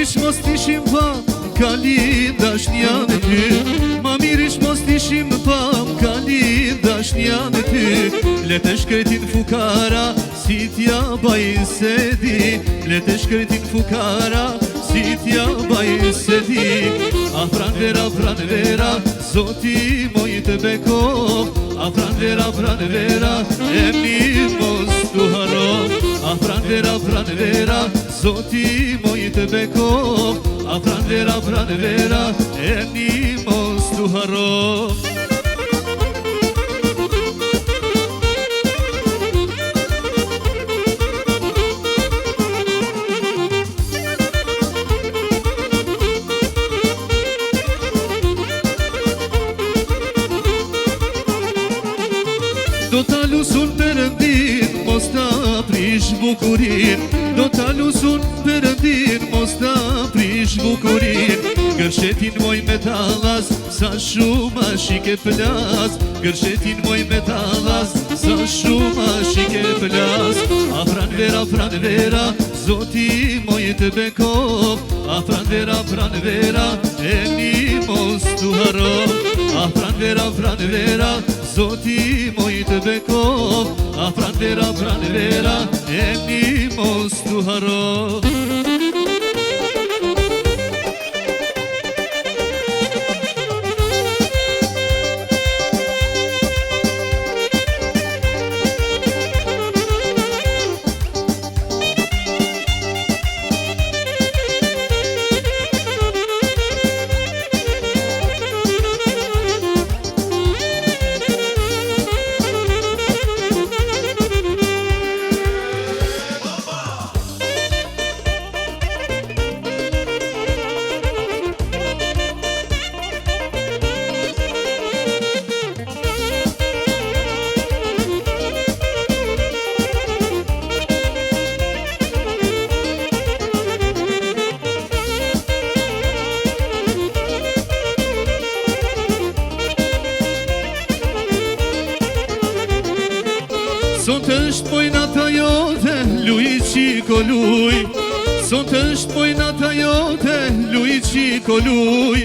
mirish mos t'ishim pa Kalim dashnjan e ty Ma mirish mos t'ishim pa Kalim dashnjan e ty Lete shkretin fukara Si t'ja bajin se di Lete shkretin fukara Si t'ja bajin se di Afran vera Zoti moj të bekov Afran vera Emni mos t'u harov Afran vera Zoti moj të bekov Afran vera Emni mos t'u harov Do t'a lusun përëndin, mos t'a prish bukurin Do t'a lusun përëndin, mos t'a prish bukurin Gërshetin moj me talas, sa shumë shike plas Gërshetin moj me talas, sa shumë shike plas Afran vera, zoti moj të bekov Afran vera, emni mos t'u harov Afran vera, zoti moj të bekov Afran vera, emni mos t'u harov Sot është pojnata jote, luj qiko luj Sot është pojnata jote, luj qiko luj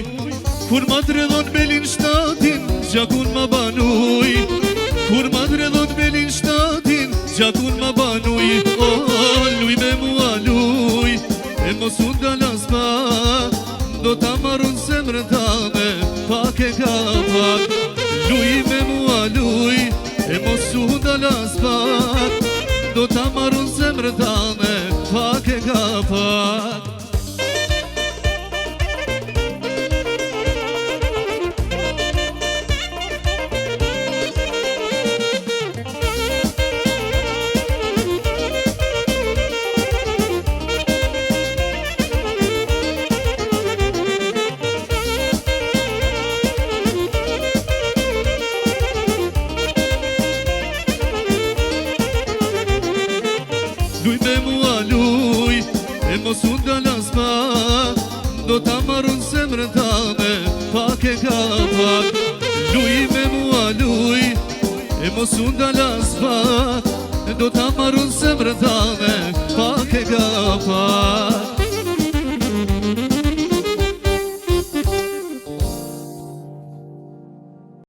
Kur ma dredhon belin shtatin, gjakun ma banuj Kur ma dredhon belin shtatin, gjakun ma banuj luj me mua luj, e mos unë dalas pak Do t'a marun zemrën tame, pak e ka pak Luj me mua luj, e mos unë dalas pak Do t'a marun zemrën tame, pak e ka pak Luj me mua luj, e mos unë dalas pak Do t'a marun zemrën tame, pak e ka pak Luj me mua luj, e mos unë dalas pak Do t'a marun zemrën tame,